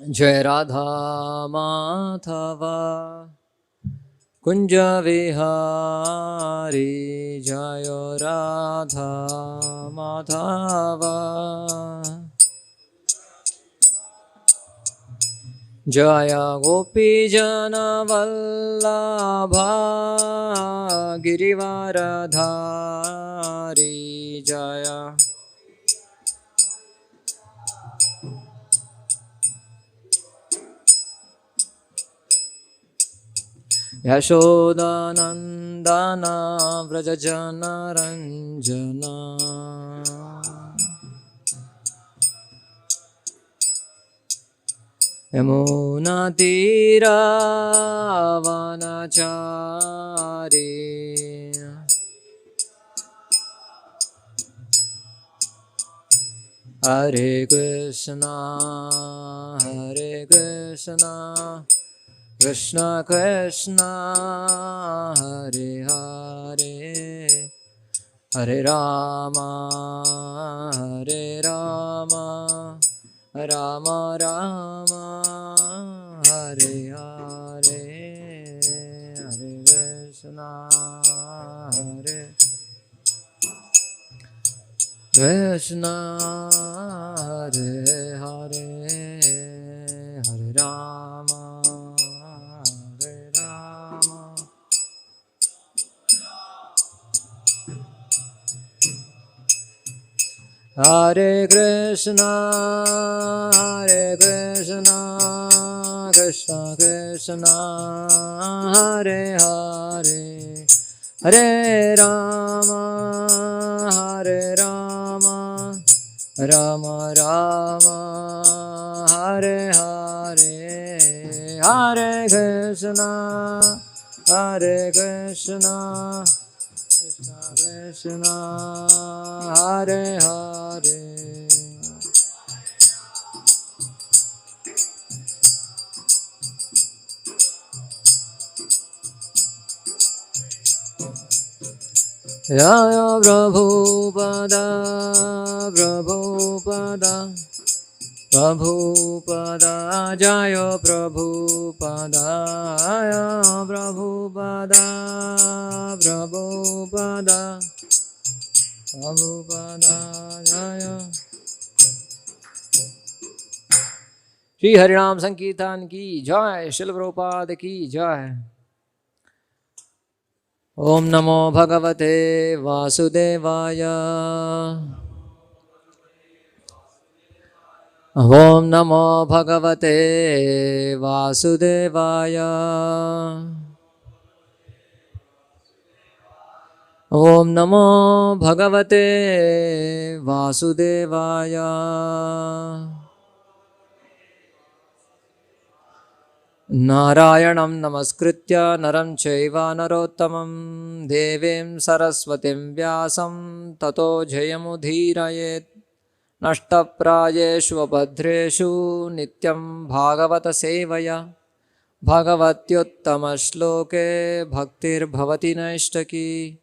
Jai Radha Madhava Kunja Vihari Jaya Radha Madhava Jaya Gopi Jana Vallabha Girivaradhari Jaya Yashoda Nandana Vrajajana Ranjana Yamuna Tira Vanachari Hare Krishna Hare Krishna Krishna Krishna Hare Hare Hare Rama Hare Rama Rama Rama Hare Hare Hare Krishna Hare Krishna Hare Hare Hare Rama Hare Rama Hare Krishna Krishna Krishna Hare Hare Hare Rama Rama Rama Hare Hare Hare Krishna Krishna Krishna Hare Hare Jaya Prabhupada Prabhupada Prabhupada Jaya Prabhupada Jaya Prabhupada Prabhupada Prabhupada Jaya Shri Harinam Sankirtan ki Jai Srila Prabhupada ki Jai Om Namo Bhagavate Vasudevaya Om Namo Bhagavate Vasudevaya Om Namo Bhagavate Vasudevaya Narayanam Namaskritya Naram Chaiva Narottamam Devim Saraswatim Vyasam Tato Jayamudhirayet Nashtaprayeshu Abhadreshu Nityam Bhagavata Sevaya Bhagavatyuttama Shloke Bhaktir Bhavati Naishtaki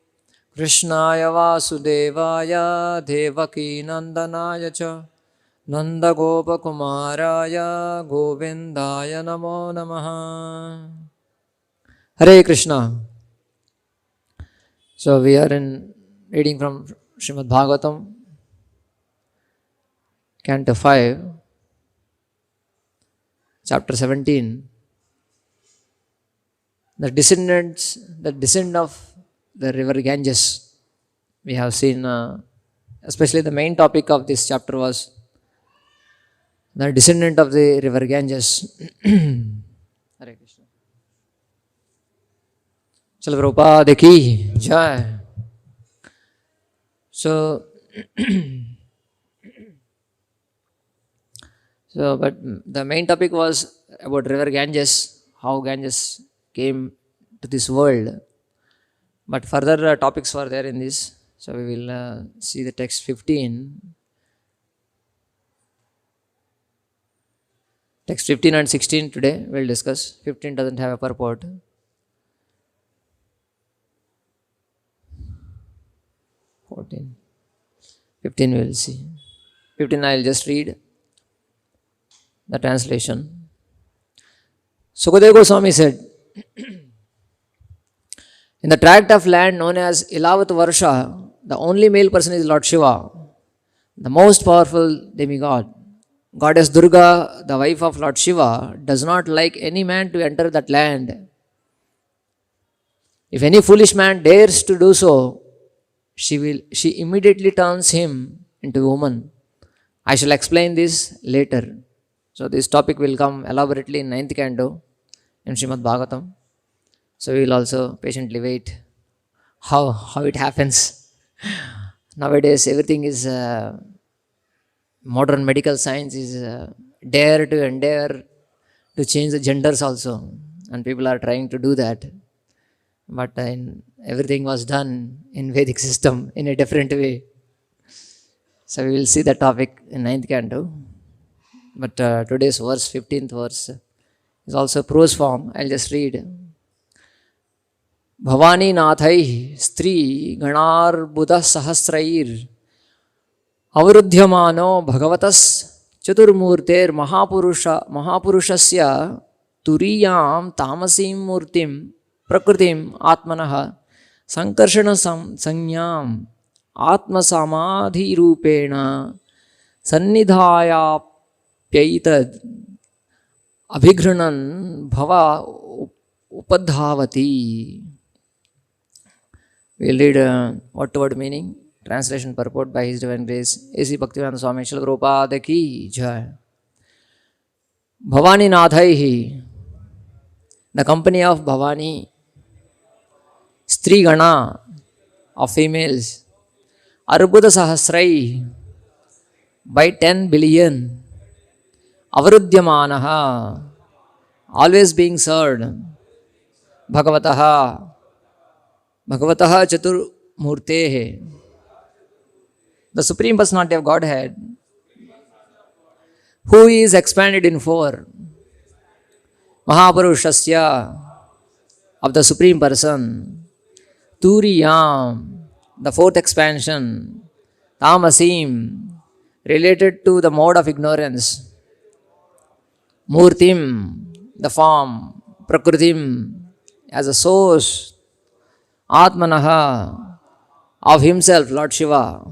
Krishnaya Vasudevaya Devaki Nandanaya Cha Nanda Gopa Kumaraya Govindaya Namo Namaha Hare Krishna. So we are in reading from Srimad Bhagavatam, Canto 5, Chapter 17. The descent of the river Ganges. We have seen, especially the main topic of this chapter was the descendant of the river Ganges. Hare Krishna. Srila Prabhupada ki Jai. So, but the main topic was about river Ganges, how Ganges came to this world. But further topics were there in this. So we will see the text 15. Text 15 and 16 today we'll discuss. 15 doesn't have a purport. 14. 15 we'll see. 15 I'll just read. The translation. Sukadeva Goswami said, in the tract of land known as Ilavat Varsha, the only male person is Lord Shiva, the most powerful demigod. Goddess Durga, the wife of Lord Shiva, does not like any man to enter that land. If any foolish man dares to do so, she immediately turns him into a woman. I shall explain this later. So this topic will come elaborately in 9th canto in Srimad Bhagavatam. So we will also patiently wait how it happens. Nowadays everything is modern medical science is dare to endeavor to change the genders also, and people are trying to do that. But everything was done in Vedic system in a different way. So we will see the topic in 9th canto. But today's verse, 15th verse, is also prose form. I'll just read. Bhavani Nathai Stri Ganar Buddha Sahasrair Avrudhyamano Bhagavatas Chaturmurter Mahapurushasya Turiyam Tamasim Murtim Prakritim Atmanaha Sankarshana Sanyam Atma Samadhi Rupena Sannidhaya Pyaitad Abhighranan Bhava Upadhavati. We'll read word to word meaning, translation purport by His Divine Grace A.C. Bhaktivedanta Swami Srila Prabhupada ki jai. Bhavani Nathaihi, the company of Bhavani, Stri Gana, of females, Arbuda Sahasrai, by 10 billion, Avrudhyamanaha, always being served, Bhagavataha Chatur Murtehe, the Supreme Personality of Godhead, who is expanded in 4, Mahapurushasya, of the Supreme Person, Turiyam, the 4th expansion, Tamasim, related to the mode of ignorance, Murtim, the form, Prakritim, as a source, Atmanaha, of himself, Lord Shiva,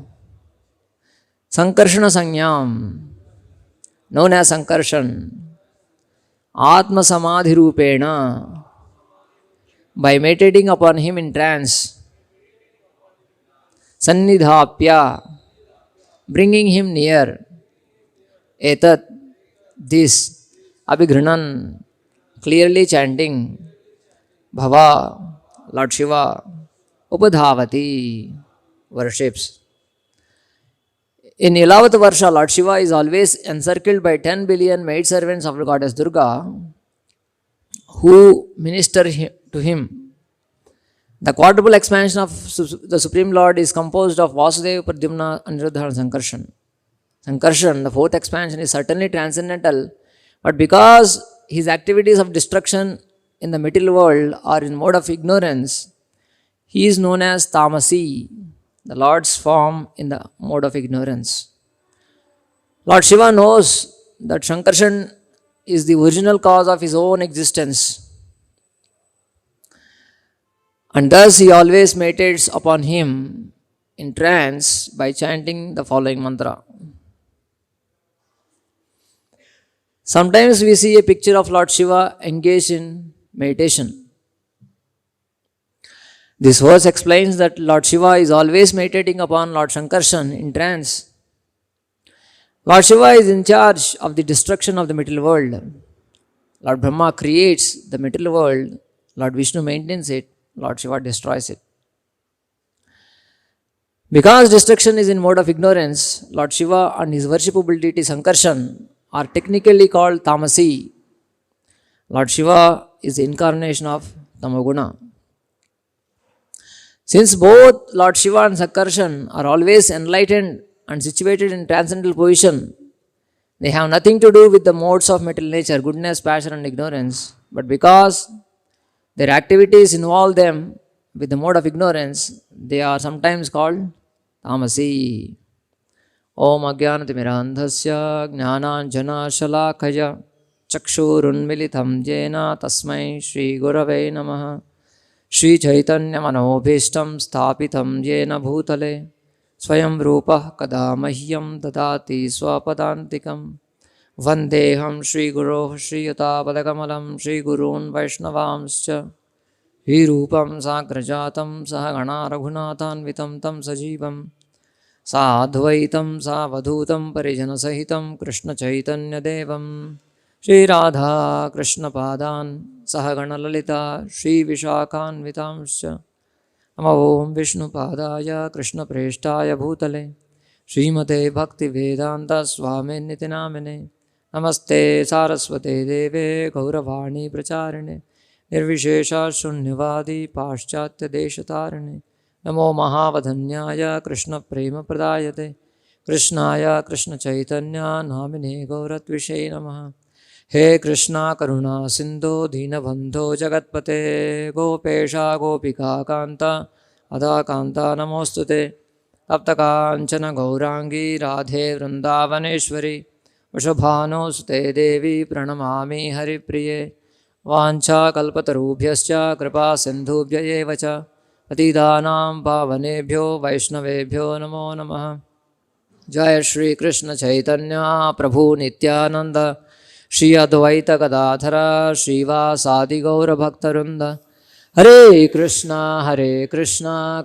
Sankarshana Sanyam, known as Sankarshan, Atma Samadhi Rupena, by meditating upon him in trance, Sannidhapya, bringing him near, Etat, this, Abhighranan, clearly chanting, Bhava, Lord Shiva, Upadhavati, worships. In Ilavat Varsha, Lord Shiva is always encircled by 10 billion maidservants of Goddess Durga who minister to him. The quadruple expansion of the Supreme Lord is composed of Vasudeva, Pradyumna, Aniruddha and Sankarshan. Sankarshan, the 4th expansion, is certainly transcendental, but because his activities of destruction in the material world are in mode of ignorance, he is known as Tamasi, the Lord's form in the mode of ignorance. Lord Shiva knows that Sankarshan is the original cause of his own existence, and thus he always meditates upon him in trance by chanting the following mantra. Sometimes we see a picture of Lord Shiva engaged in meditation. This verse explains that Lord Shiva is always meditating upon Lord Sankarshan in trance. Lord Shiva is in charge of the destruction of the material world. Lord Brahma creates the material world, Lord Vishnu maintains it, Lord Shiva destroys it. Because destruction is in mode of ignorance, Lord Shiva and his worshipable deity Sankarshan are technically called Tamasi. Lord Shiva is the incarnation of Tamoguna. Since both Lord Shiva and Sankarshan are always enlightened and situated in transcendental position, they have nothing to do with the modes of material nature, goodness, passion and ignorance. But because their activities involve them with the mode of ignorance, they are sometimes called Tamasi. Om Ajnanatimirandhasya Jnananjanashalakaya Chakshurunmilitam Jena Tasmai Shri Gurave Namaha. Shri Chaitanya Manobhishtam Sthapitam Jena Bhutale Swayam Rupa Kada Mahyam Dadati Swapadantikam. Vandeham Shri Guru Shri Yatapalakamalam Shri Gurun Vaishnavamscha Hirupam Sagrajatam Sahagana Raghunathanvitam Tam Sajivam Sadhvaitam Savadhutam Parijanasahitam Krishna Chaitanya Devam Shri Radha Krishna Padan Sahagana Lalita Shri Vishakhanvitamscha Nama Om Vishnu Padaya Krishna Preshtaya Bhutale Srimate Bhakti Vedanta Swami Nitinamine Namaste Saraswate Deve Gauravani Pracharine Nirvishesha Shunyavadi Paschatya Deshatarine Namo Mahavadanyaya Krishna Prema Pradayate Krishnaya Krishna Chaitanya Namine Gauratvishe Namaha. He Krishna Karuna Sindhu Deenabandho Jagatpate Gopesha Gopika Kanta Adha Kanta Namostute Taptakanchana Gaurangi Radhe Vrindavaneshwari Vrishabhano Sute Devi Pranamami Haripriye Vancha Kalpatarubhyascha Kripa Sindhubhya Evacha Patidanam Pavanebhyo Vaishnavebhyo Namo Namaha. Jai Shri Krishna Chaitanya Prabhu Nityananda Shri Advaita Gadadhara Shiva Sadi Gaura Bhaktarunda. Hare Krishna Krishna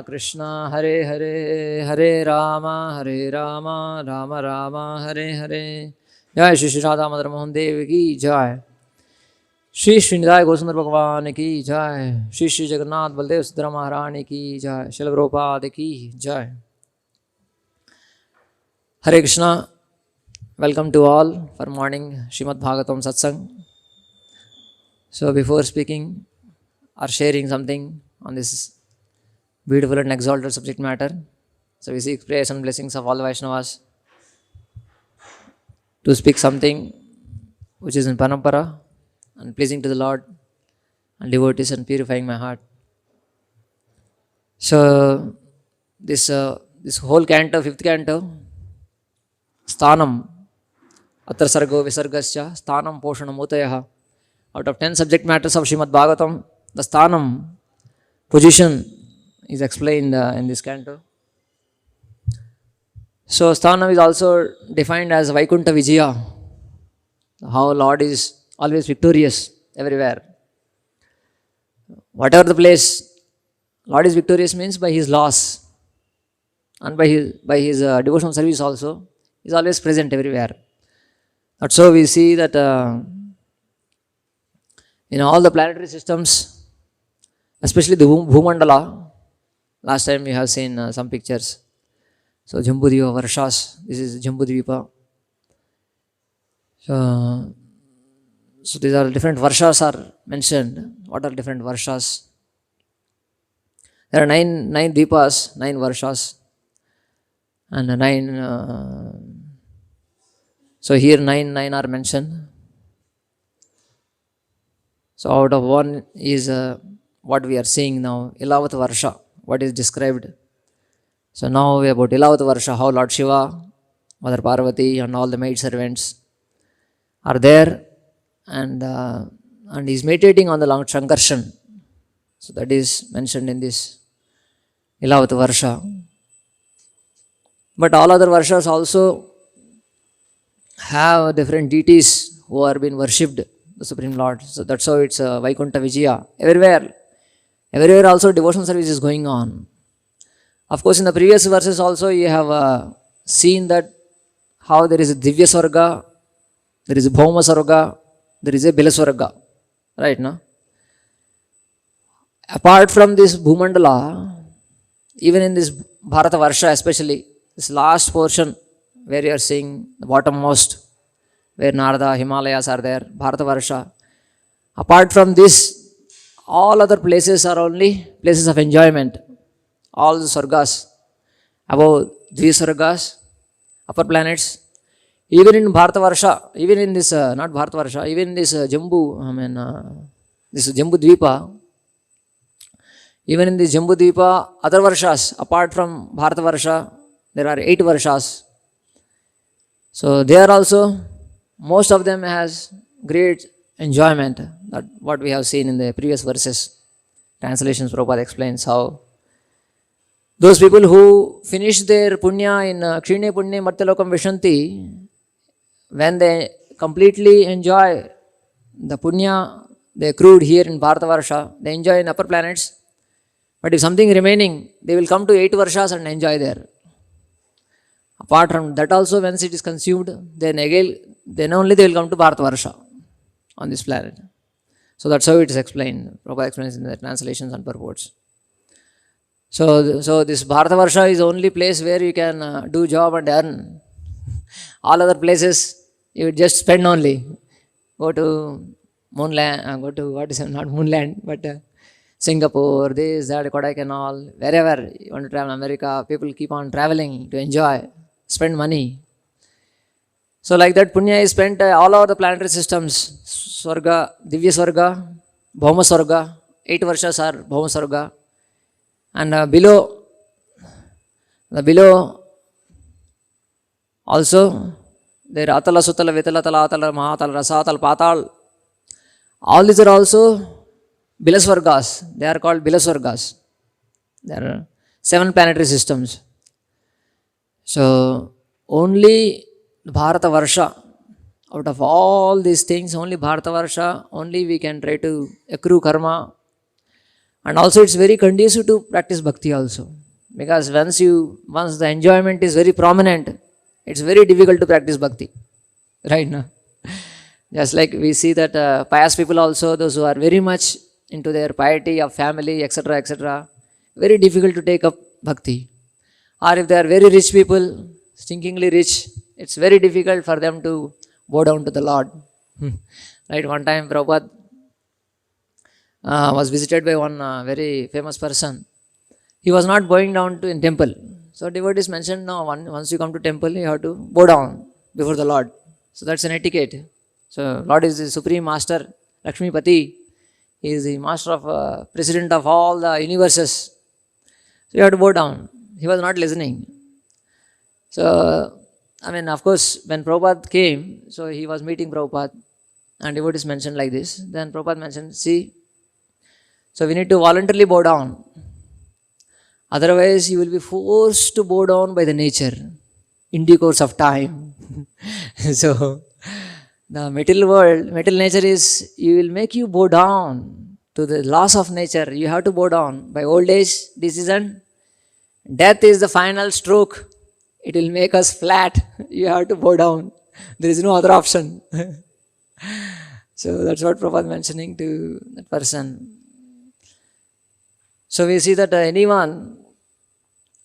Krishna Hare Hare Hare Rama Rama Rama Hare Hare. Jai Shri Shri Radha Madhura Mohan Dev Ki Jai. Shri Srinidai Gosundar Bhagwan Ki Jai. Shri Shri Jagannath Baldev Sudhara Maharani Ki Jai. Srila Prabhupada Ki Jai. Hare Krishna. Welcome to all for morning Srimad Bhagavatam Satsang. So before speaking or sharing something on this beautiful and exalted subject matter, so we seek prayers and blessings of all the Vaishnavas to speak something which is in Parampara and pleasing to the Lord and devotees and purifying my heart. So this whole canto, fifth canto, Sthanam, Atra Sargo Visargasya, Sthanam Poshanam Utayaha. Out of 10 subject matters of Srimad Bhagavatam, the Sthanam, position, is explained in this canto. So Sthanam is also defined as Vaikuntha Vijaya, how Lord is always victorious everywhere. Whatever the place, Lord is victorious means by His laws and by His devotional service also, He is always present everywhere. But so we see that in all the planetary systems, especially the Bhumandala, last time we have seen some pictures. So Jambudvipa Varshas, this is Jambudvipa. So these are different Varshas are mentioned. What are different Varshas? There are nine Dvipas, 9 Varshas, and 9. So here 9 are mentioned. So out of one is what we are seeing now, Ilavat Varsha, what is described. So now we about Ilavat Varsha, how Lord Shiva, Mother Parvati and all the maid servants are there and he is meditating on the Lord Shankarshan. So that is mentioned in this Ilavat Varsha. But all other Varshas also have different deities who are being worshipped, the Supreme Lord. So that's how it's Vaikuntha Vijaya. Everywhere also devotional service is going on. Of course, in the previous verses also you have seen that how there is a Divya Swarga, there is a Bhauma Swarga, there is a Bila Swarga. Right, no? Apart from this Bhumandala, even in this Bharata Varsha especially, this last portion where you are seeing the bottommost, where Narada, Himalayas are there, Bharata Varsha. Apart from this, all other places are only places of enjoyment. All the Sargas, above Dvisargas, upper planets. Even in Bharata Varsha, even in this, not Bharata Varsha, even in this this Jambu Dvipa, even in this Jambu Dvipa, other Varshas, apart from Bharata Varsha, there are 8 Varshas. So there also, most of them has great enjoyment. That what we have seen in the previous verses. Translations, Prabhupada explains how those people who finish their punya in Kshine Punya Martyalokam Vishanti, when they completely enjoy the punya they accrued here in Bharatavarsha, they enjoy in upper planets. But if something remaining, they will come to 8 Varshas and enjoy there. Apart from that also, once it is consumed, then again, then only they will come to Bharatavarsha on this planet. So that's how it is explained. Prabhupada explains in the translations and purports. So this Bharatavarsha is the only place where you can do job and earn. All other places, you just spend only. Go to moonland, go to, what is it, not moonland, but Singapore, this, that, Kodaikanal, wherever you want to travel, America, people keep on traveling to enjoy, spend money. So like that, punya is spent all over the planetary systems. Swarga, Divya Swarga, Bhauma Swarga, 8 Varshas are Bhauma Swarga. And below also, there are Atala, Sutala, Vitala, Tala, Atala, Mahatala, Rasatal, Patal. All these are also Bilaswargas. They are called Bilaswargas. There are 7 planetary systems. So, only Bharata Varsha, out of all these things, only Bharata Varsha, only we can try to accrue karma. And also it's very conducive to practice bhakti also. Because once the enjoyment is very prominent, it's very difficult to practice bhakti. Right now. Just like we see that pious people also, those who are very much into their piety of family, etc., etc., very difficult to take up bhakti. Or if they are very rich people, stinkingly rich, it's very difficult for them to bow down to the Lord. Right, one time Prabhupada was visited by one very famous person. He was not bowing down to a temple. So devotees mentioned, no, once you come to temple, you have to bow down before the Lord. So that's an etiquette. So Lord is the Supreme Master, Lakshmipati. He is the Master of, President of all the universes. So you have to bow down. He was not listening. So, of course, when Prabhupada came, so he was meeting Prabhupada, and devotees mentioned like this. Then Prabhupada mentioned, see, so we need to voluntarily bow down. Otherwise, you will be forced to bow down by the nature in due course of time. So, the material world, material nature is, you will make you bow down to the laws of nature. You have to bow down. By old age, decision, death is the final stroke. It will make us flat. You have to bow down. There is no other option. So that's what Prabhupada mentioning to that person. So we see that anyone,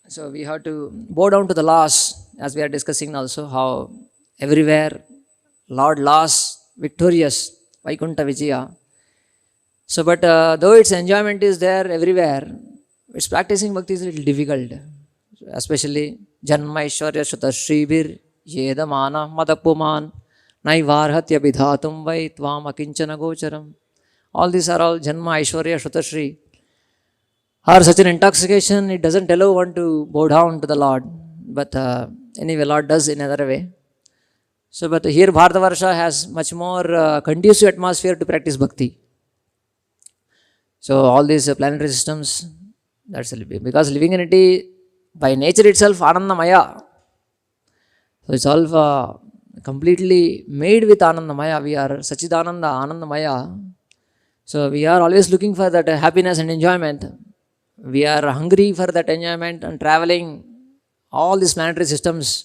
so we have to bow down to the laws, as we are discussing also, how everywhere Lord laws victorious, Vaikunta Vijaya. So but though its enjoyment is there everywhere, its practicing bhakti is a little difficult. Especially Janma Aishwarya Shutashribir Yedamana Madapuman Naivarhatya Vidhatum Vai Tvam Akinchana Gocharam. All these are all Janma Aishwarya Shutashri. Or such an intoxication, it doesn't allow one to bow down to the Lord. But anyway, Lord does in another way. So, but here Bharatavarsha has much more conducive atmosphere to practice bhakti. So, all these planetary systems, that's because living entity by nature itself, Anandamaya. So, it's all completely made with Anandamaya. We are Sachidananda, Anandamaya. So, we are always looking for that happiness and enjoyment. We are hungry for that enjoyment and traveling all these planetary systems.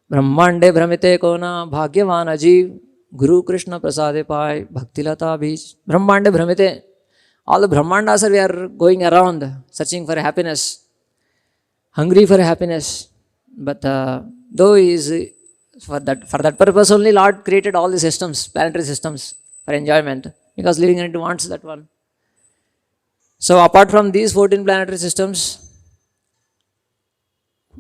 Brahmande Brahmite Kona Bhagyavan Ajiv Guru Krishna Prasade Pai Bhaktilata Beach. Brahmande Brahmite. All the Brahmandas we are going around searching for happiness, hungry for happiness. But though is for that purpose only Lord created all the systems, planetary systems for enjoyment, because living entity wants that one. So apart from these 14 planetary systems,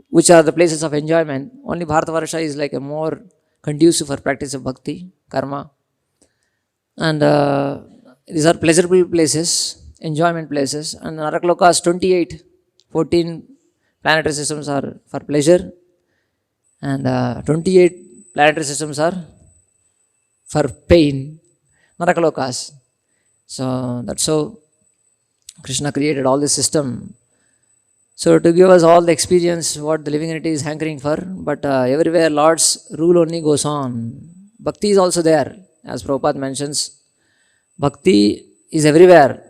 which are the places of enjoyment, only Bharatavarsha is like a more conducive for practice of bhakti, karma. And these are pleasurable places, enjoyment places. And Naraklokas 28, 14 planetary systems are for pleasure, and 28 planetary systems are for pain, Narakalokas. So that's how Krishna created all this system. So to give us all the experience what the living entity is hankering for, but everywhere Lord's rule only goes on. Bhakti is also there, as Prabhupada mentions. Bhakti is everywhere.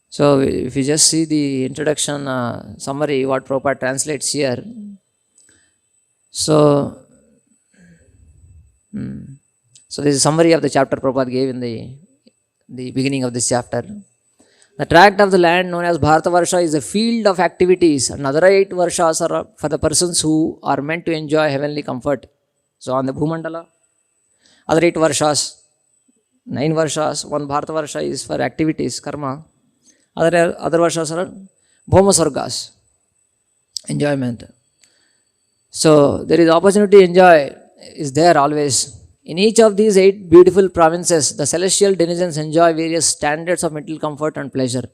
So if you just see the introduction summary, what Prabhupada translates here. So this is a summary of the chapter Prabhupada gave in the beginning of this chapter. The tract of the land known as Bharatavarsha is a field of activities, and other 8 Varshas are for the persons who are meant to enjoy heavenly comfort. So on the Bhumandala, other 8 Varshas, 9 Varshas, 1 Bharatavarsha is for activities, karma. Other Varshas are Bhoma Sargas, enjoyment. So there is opportunity to enjoy, is there always. In each of these 8 beautiful provinces, the celestial denizens enjoy various standards of mental comfort and pleasure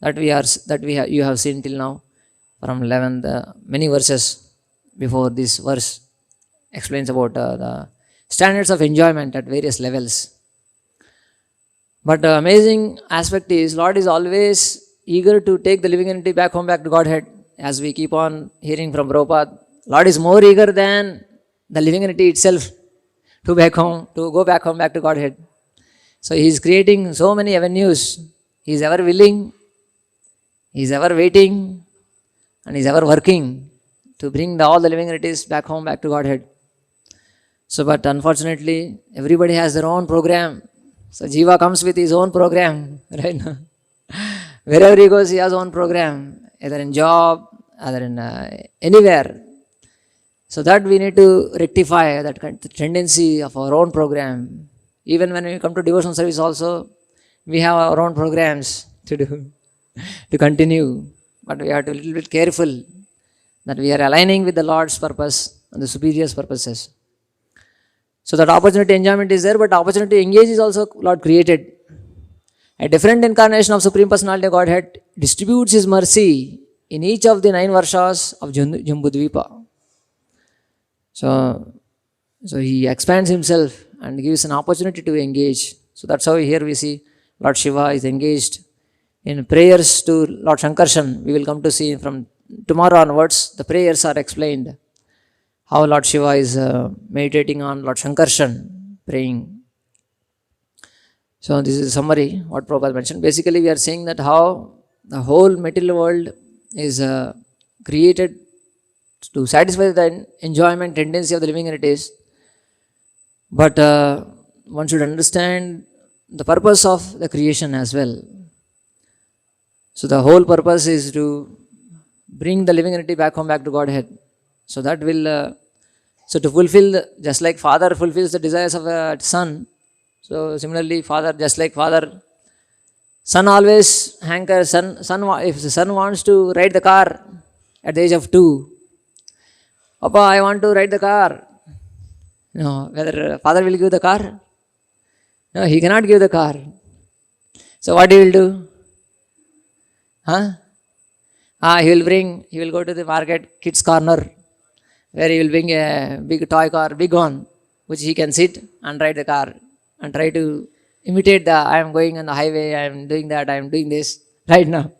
you have seen till now. From 11, many verses before this verse explains about the standards of enjoyment at various levels. But the amazing aspect is, Lord is always eager to take the living entity back home, back to Godhead. As we keep on hearing from Prabhupada, Lord is more eager than the living entity itself to go back home, back to Godhead. So He is creating so many avenues. He is ever willing, He is ever waiting, and He is ever working to bring all the living entities back home, back to Godhead. So, but unfortunately, everybody has their own program. So Jiva comes with his own program, right now. Wherever he goes, he has his own program, either in job, either in anywhere. So that we need to rectify that tendency of our own program. Even when we come to devotional service also, we have our own programs to do, to continue. But we have to be a little bit careful that we are aligning with the Lord's purpose and the superior's purposes. So that opportunity enjoyment is there, but opportunity to engage is also Lord created. A different incarnation of Supreme Personality of Godhead distributes His mercy in each of the 9 Varshas of Jambudvipa. So He expands Himself and gives an opportunity to engage. So that's how here we see Lord Shiva is engaged in prayers to Lord Shankarshan. We will come to see from tomorrow onwards, the prayers are explained. How Lord Shiva is meditating on Lord Shankarshan, praying. So this is a summary, what Prabhupada mentioned. Basically we are saying that how the whole material world is created to satisfy the enjoyment tendency of the living entities. But one should understand the purpose of the creation as well. So the whole purpose is to bring the living entity back home, back to Godhead. So that will, so to fulfill, just like father fulfills the desires of a son, so similarly father, just like father, son always hankers, if the son wants to ride the car at the age of 2, Papa, I want to ride the car. No, whether father will give the car? No, he cannot give the car. So what he will do? He will go to the market, kids corner, where he will bring a big toy car, big one, which he can sit and ride the car and try to imitate I am going on the highway, I am doing that, I am doing this right now.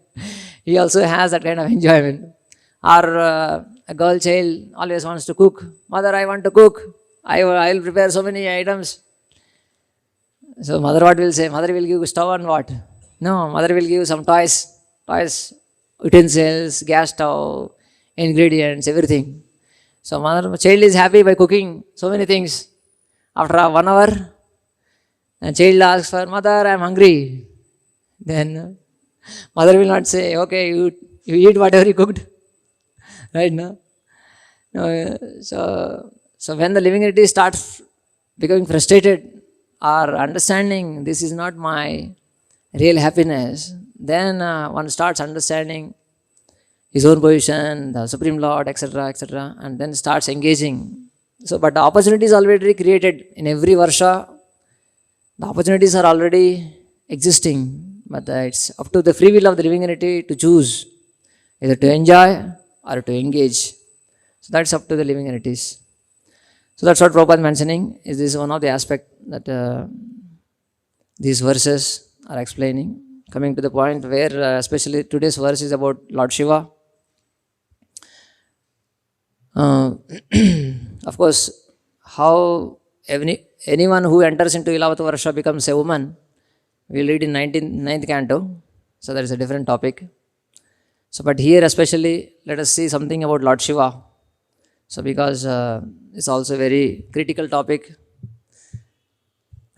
He also has that kind of enjoyment. Or a girl child always wants to cook. Mother, I want to cook. I will prepare so many items. So mother what will say? Mother will give stove and what? No, mother will give some toys, utensils, gas stove, ingredients, everything. So child is happy by cooking so many things. After 1 hour, the child asks for, Mother, I am hungry. Then mother will not say, okay, you eat whatever you cooked. Right now? No, so when the living entity starts becoming frustrated or understanding this is not my real happiness, then one starts understanding his own position, the Supreme Lord, etc., and then starts engaging. So, but the opportunity is already created in every Varsha. The opportunities are already existing, but it's up to the free will of the living entity to choose either to enjoy or to engage. So that's up to the living entities. So that's what Prabhupada is mentioning. Is this one of the aspect that these verses are explaining. Coming to the point where especially today's verse is about Lord Shiva. Of course, how anyone who enters into 11th Varsha becomes a woman, we'll read in 9th canto. So that is a different topic. So but here especially, let us see something about Lord Shiva. So because it's also a very critical topic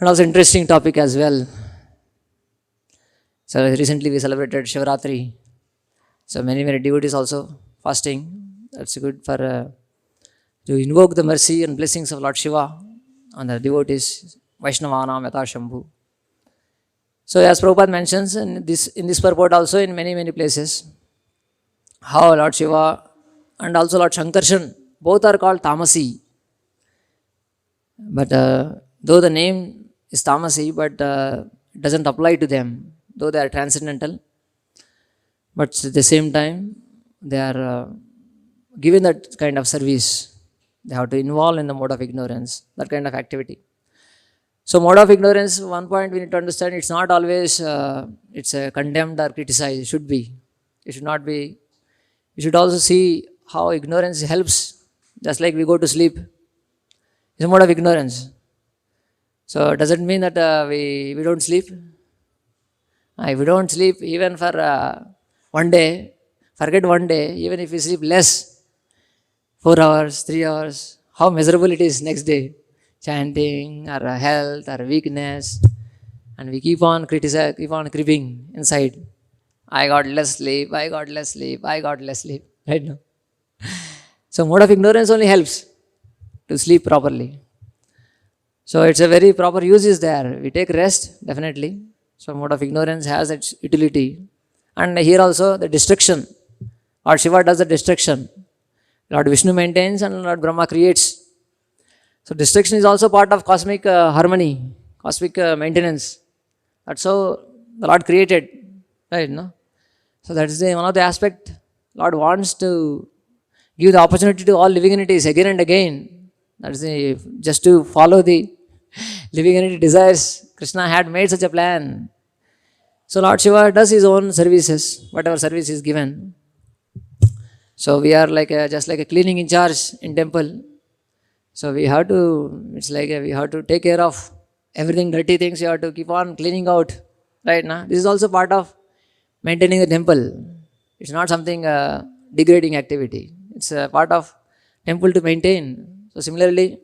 and also interesting topic as well. So recently we celebrated Shivaratri. So many devotees also fasting. That's good for to invoke the mercy and blessings of Lord Shiva on the devotees, Vaishnavanam Yatha Shambhu. So as Prabhupada mentions in this purport also in many places, how Lord Shiva and also Lord Shankarshan, both are called Tamasi. But though the name is Tamasi, but it doesn't apply to them, though they are transcendental. But at the same time, they are given that kind of service. They have to involve in the mode of ignorance, that kind of activity. So mode of ignorance, one point we need to understand, it's not always it's condemned or criticized. It should be. It should not be. You should also see how ignorance helps. Just like we go to sleep, it's a mode of ignorance. So does it mean that we don't sleep? If we don't sleep even for one day, forget one day, even if we sleep less, 4 hours, 3 hours, how miserable it is next day. Chanting, or health, or weakness, and we keep on criticizing, keep on creeping inside. I got less sleep, I got less sleep, I got less sleep. Right now. So mode of ignorance only helps to sleep properly. So it's a very proper use is there. We take rest, definitely. So mode of ignorance has its utility. And here also the destruction. Lord Shiva does the destruction. Lord Vishnu maintains and Lord Brahma creates. So destruction is also part of cosmic harmony, cosmic maintenance. That's how the Lord created, right? No? So that is one of the aspect. Lord wants to give the opportunity to all living entities again and again. That is just to follow the living entity desires. Krishna had made such a plan. So Lord Shiva does his own services, whatever service is given. So we are like just like a cleaning in charge in temple. So we have to, it's like we have to take care of everything dirty things, you have to keep on cleaning out, right? Now this is also part of maintaining the temple. It's not something degrading activity. It's a part of temple to maintain. So similarly,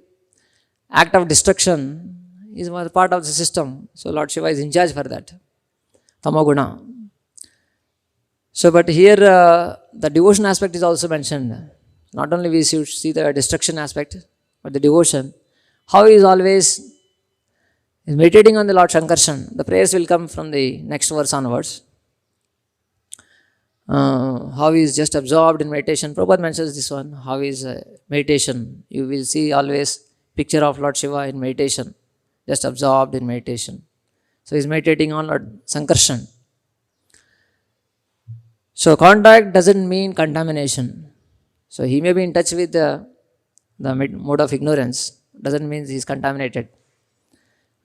act of destruction is one part of the system. So Lord Shiva is in charge for that. Tamoguna. So but here the devotion aspect is also mentioned. Not only we should see the destruction aspect, but the devotion. How he is always meditating on the Lord Shankarshan. The prayers will come from the next verse onwards. How he is just absorbed in meditation. Prabhupada mentions this one. How is meditation. You will see always picture of Lord Shiva in meditation. Just absorbed in meditation. So he is meditating on Lord Shankarshan. So contact doesn't mean contamination. So he may be in touch with the mode of ignorance. Doesn't mean he is contaminated.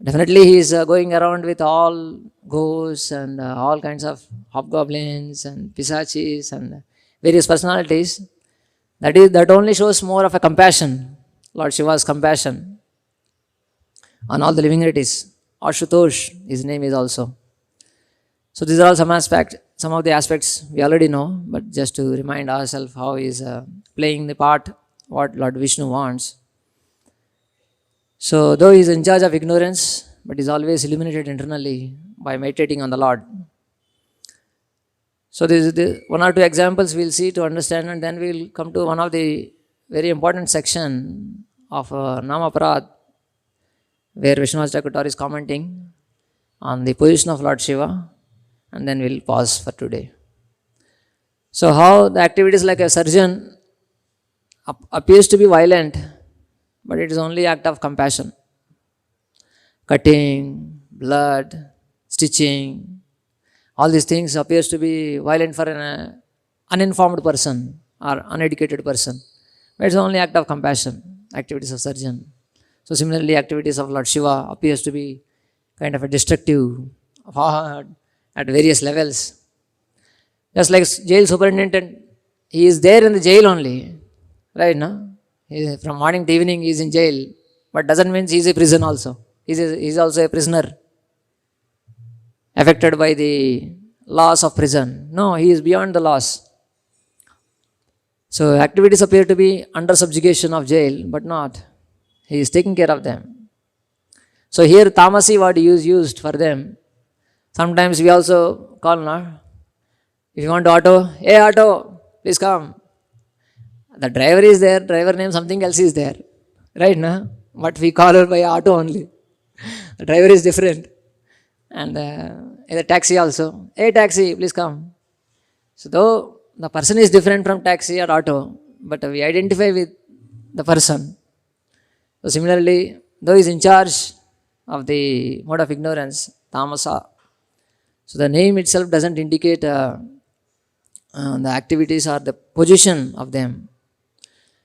Definitely he is going around with all ghosts and all kinds of hobgoblins and pisachis and various personalities. That only shows more of a compassion. Lord Shiva's compassion on all the living entities. Ashutosh, his name is also. So these are all some of the aspects we already know, but just to remind ourselves how he is playing the part, what Lord Vishnu wants. So though he is in charge of ignorance, but is always illuminated internally by meditating on the Lord. So this is the one or two examples we'll see to understand, and then we'll come to one of the very important section of Namaparad, where Vishnu Thakur is commenting on the position of Lord Shiva, and then we'll pause for today. So how the activities like a surgeon appears to be violent, but it is only act of compassion. Cutting, blood, stitching, all these things appears to be violent for uninformed person or uneducated person. But it's only act of compassion, activities of surgeon. So similarly, activities of Lord Shiva appears to be kind of a destructive at various levels. Just like jail superintendent, he is there in the jail only, right? No, from morning to evening he is in jail, but doesn't mean he is a prison also. He is also a prisoner, affected by the laws of prison. No, he is beyond the laws. So activities appear to be under subjugation of jail, but not. He is taking care of them. So here tamasi word is used for them. Sometimes we also call, no? If you want auto, hey auto, please come. The driver is there, driver name something else is there. Right, no? But we call her by auto only. The driver is different. And the taxi also, hey taxi, please come. So though the person is different from taxi or auto, but we identify with the person. So similarly, though he is in charge of the mode of ignorance, tamasa, so the name itself doesn't indicate the activities or the position of them.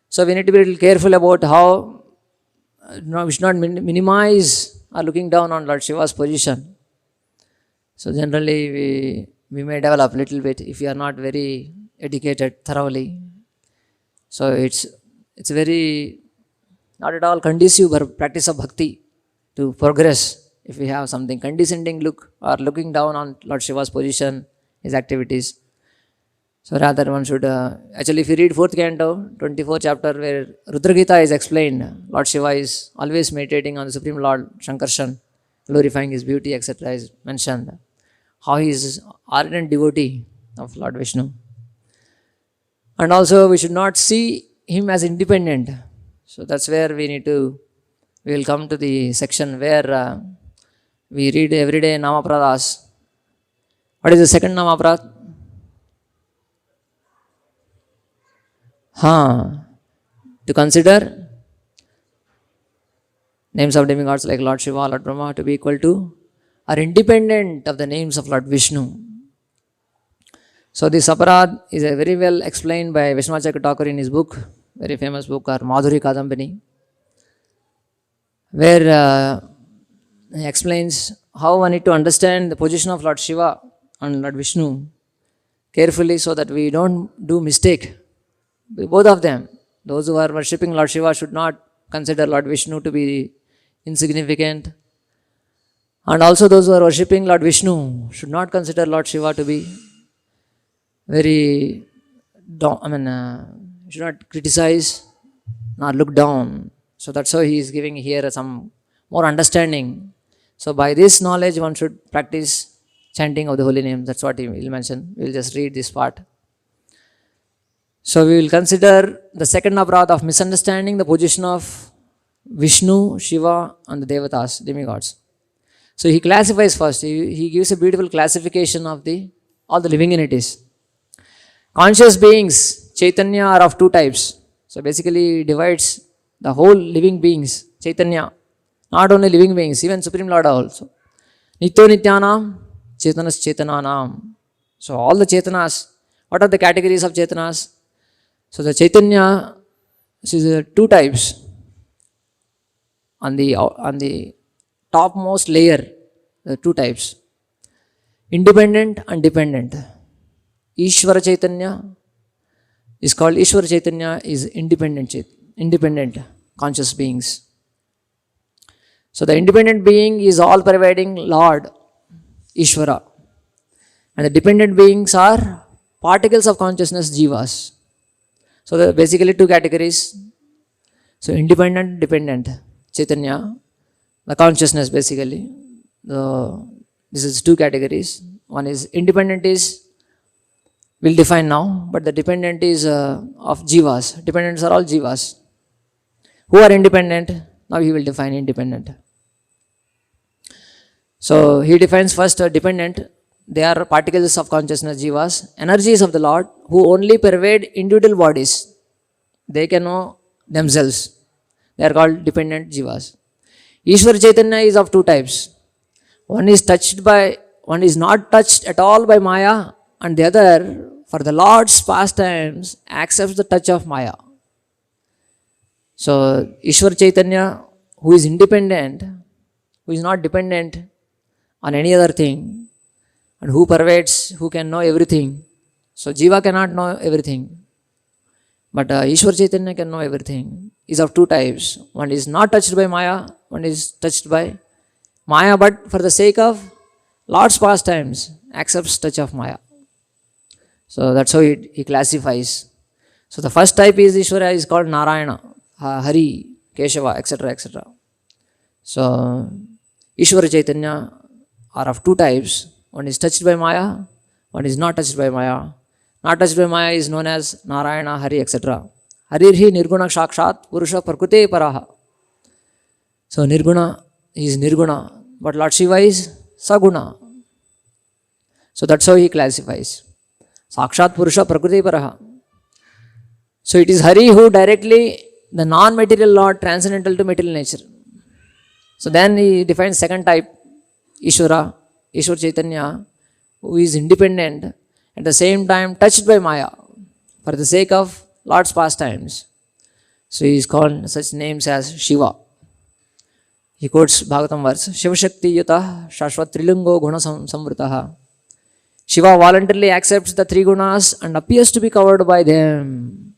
So we need to be a little careful about how we should not minimize or looking down on Lord Shiva's position. So generally we may develop a little bit if we are not very educated thoroughly. So it's very not at all conducive for practice of bhakti to progress if we have something condescending look or looking down on Lord Shiva's position, his activities. So rather one should, actually if you read 4th canto, 24th chapter where Rudra Gita is explained, Lord Shiva is always meditating on the Supreme Lord Shankarshan, glorifying his beauty, etc. is mentioned. How he is ardent devotee of Lord Vishnu. And also we should not see him as independent. So that's where we will come to the section where we read every day Namapradas. What is the second Namaprad? To consider names of demigods like Lord Shiva, Lord Brahma to be equal to or independent of the names of Lord Vishnu. So this aparad is very well explained by Vishwacharya Thakur in his book, very famous book, or Madhuri Kadambini, where he explains how one need to understand the position of Lord Shiva and Lord Vishnu carefully so that we don't do mistake. Both of them, those who are worshipping Lord Shiva should not consider Lord Vishnu to be insignificant, and also those who are worshipping Lord Vishnu should not consider Lord Shiva to be very, should not criticize nor look down. So that's how he is giving here some more understanding. So by this knowledge one should practice chanting of the holy name. That's what he will mention. We will just read this part. So we will consider the second aparadha of misunderstanding the position of Vishnu, Shiva and the Devatas, demigods. So he classifies first, he gives a beautiful classification of all the living entities. Conscious beings, Chaitanya, are of two types. So basically he divides the whole living beings, Chaitanya, not only living beings, even Supreme Lord also. Nityo Nityanam, Chaitanas Chaitananam. So all the Chaitanas, what are the categories of Chaitanas? So the Chaitanya is two types. On the topmost layer, there are two types. Independent and dependent. Ishvara Chaitanya is called Ishvara Chaitanya is independent conscious beings. So the independent being is all pervading Lord, Ishvara. And the dependent beings are particles of consciousness, jivas. So there are basically two categories. So independent, dependent, Chaitanya, the consciousness basically. This is two categories. One is independent we'll define now, but the dependent is of jivas. Dependents are all jivas. Who are independent? Now he will define independent. So he defines first dependent. They are particles of consciousness, jivas, energies of the Lord who only pervade individual bodies. They can know themselves. They are called dependent jivas. Ishvara Chaitanya is of two types. One is not touched at all by Maya, and the other for the Lord's pastimes accepts the touch of Maya. So Ishwar Chaitanya, who is independent, who is not dependent on any other thing, and who pervades, who can know everything. So Jiva cannot know everything, but Ishwar Chaitanya can know everything. Is of two types. One is not touched by Maya, one is touched by Maya, but for the sake of Lord's pastimes accepts touch of Maya. So that's how he classifies. So the first type is Ishvara is called Narayana, Hari, Keshava, etc. etc. So Ishvara Chaitanya are of two types. One is touched by Maya, one is not touched by Maya. Not touched by Maya is known as Narayana, Hari, etc. Harirhi Nirguna Shakshat Purusha Prakute Paraha. So Nirguna is Nirguna, but Lord Shiva is Saguna. So that's how he classifies. Sakshat Purusha Prakriti Paraha. So it is Hari who directly, the non-material Lord, transcendental to material nature. So then he defines second type, Ishvara, Ishwar Chaitanya, who is independent, at the same time touched by Maya, for the sake of Lord's pastimes. So he is called such names as Shiva. He quotes Bhagavatam verse, Shiva Shakti Yuta Shashvat Trilungo Guna Samvritaha. Shiva voluntarily accepts the three gunas and appears to be covered by them.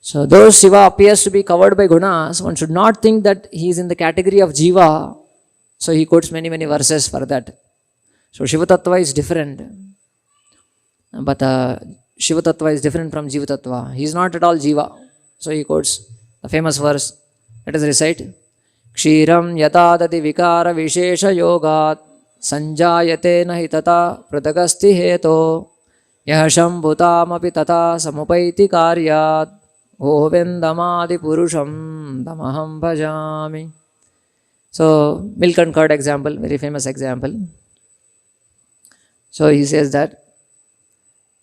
So though Shiva appears to be covered by gunas, one should not think that he is in the category of Jiva. So he quotes many verses for that. So Shiva Tattva is different. But Shiva Tattva is different from Jiva Tattva. He is not at all Jiva. So he quotes the famous verse. Let us recite. Kshiram yatadati vikara vishesha yogat sanjayate nahi tata pratagasti heto yahasham bhutamapi tata samupaiti karyat govindamadi purusham tamaham bhajami. So milk and curd example, very famous example. So he says that,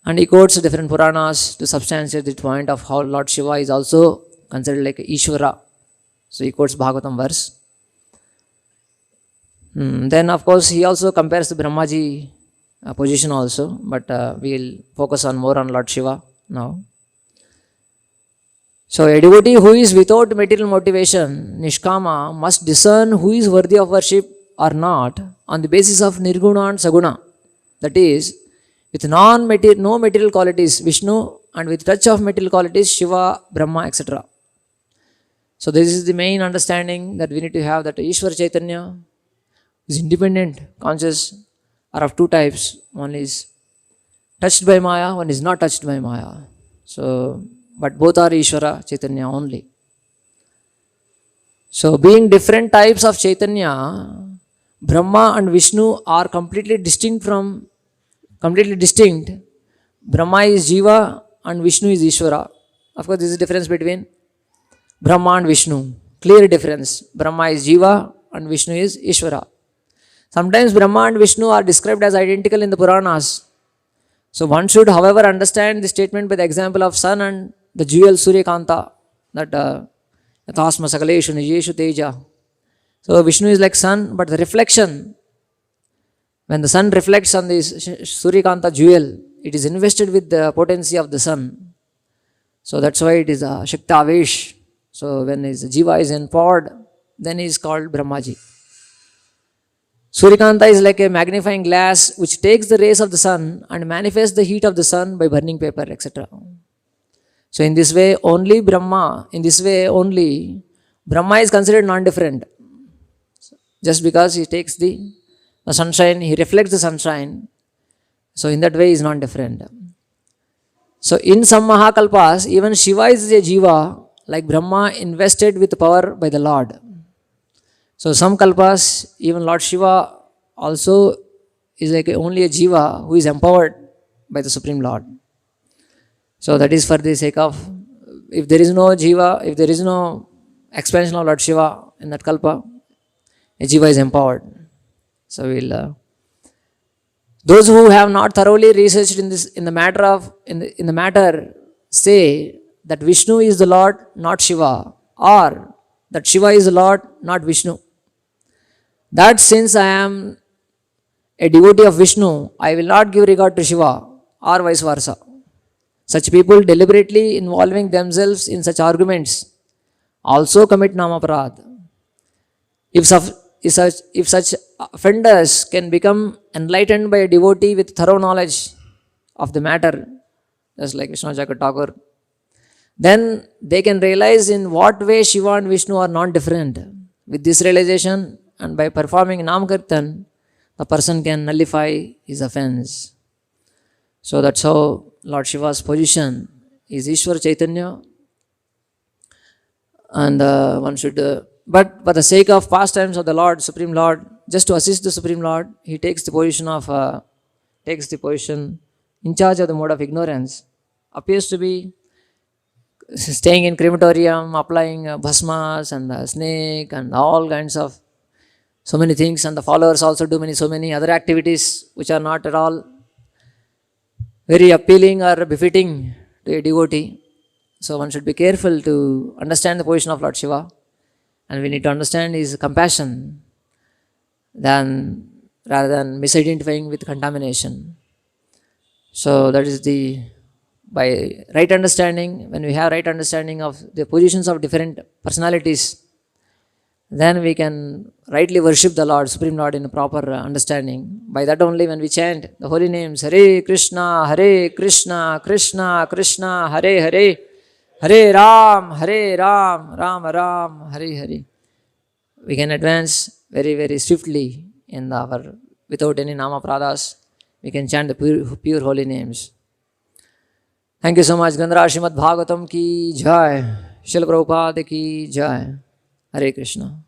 and he quotes different Puranas to substantiate the point of how Lord Shiva is also considered like Ishvara. So he quotes Bhagavatam verse. Then of course he also compares the Brahmaji position also, but we will focus on more on Lord Shiva now. So a devotee who is without material motivation, Nishkama, must discern who is worthy of worship or not on the basis of Nirguna and Saguna. That is, with no material qualities, Vishnu, and with touch of material qualities, Shiva, Brahma, etc. So this is the main understanding that we need to have, that Ishwar Chaitanya is independent, conscious, are of two types. One is touched by Maya, one is not touched by Maya. So, but both are Ishwara Chaitanya only. So being different types of Chaitanya, Brahma and Vishnu are completely distinct. Brahma is Jiva and Vishnu is Ishvara. Of course, this is the difference between Brahma and Vishnu. Clear difference. Brahma is Jiva and Vishnu is Ishvara. Sometimes Brahma and Vishnu are described as identical in the Puranas. So one should, however, understand the statement by the example of sun and the jewel Surya Kanta, that Yathasma Sakaleshu Nijeshu Teja. So Vishnu is like sun, but the reflection, when the sun reflects on the Surya Kanta jewel, it is invested with the potency of the sun. So that's why it is a Shakta Avesh. So when his Jiva is empowered, then he is called Brahmaji. Suryakanta is like a magnifying glass which takes the rays of the sun and manifests the heat of the sun by burning paper, etc. So in this way only Brahma is considered non-different. Just because he takes the sunshine, he reflects the sunshine. So in that way he is non-different. So in some Mahakalpas, even Shiva is a Jiva, like Brahma invested with power by the Lord. So some Kalpas, even Lord Shiva also is like only a Jiva who is empowered by the Supreme Lord. So that is for the sake of, if there is no Jiva, if there is no expansion of Lord Shiva in that Kalpa, a Jiva is empowered. So we'll those who have not thoroughly researched in the matter say that Vishnu is the Lord, not Shiva, or that Shiva is the Lord, not Vishnu. That since I am a devotee of Vishnu, I will not give regard to Shiva. or vice versa. Such people deliberately involving themselves in such arguments also commit namaparad. If such offenders can become enlightened by a devotee with thorough knowledge of the matter, just like Vishnu Thakur, then they can realize in what way Shiva and Vishnu are not different. With this realization and by performing Nam Kirtan, the person can nullify his offense. So that's how Lord Shiva's position is Ishwar Chaitanya. And one should, but for the sake of pastimes of the Lord, Supreme Lord, just to assist the Supreme Lord, he takes the position in charge of the mode of ignorance. Appears to be staying in crematorium, applying bhasmas and snake and all kinds of so many things, and the followers also do so many other activities which are not at all very appealing or befitting to a devotee. So one should be careful to understand the position of Lord Shiva, and we need to understand his compassion rather than misidentifying with contamination. So that is by right understanding, when we have right understanding of the positions of different personalities, then we can rightly worship the Lord, Supreme Lord, in a proper understanding. By that only, when we chant the holy names, Hare Krishna, Krishna Krishna, Hare Hare, Hare Ram, Ram Ram, Hare Hare, we can advance very, very swiftly in without any nama pradas. We can chant the pure holy names. Thank you so much. Gandhara Srimad Bhagavatam ki jai. Srila Prabhupada ki jai. Hare Krishna.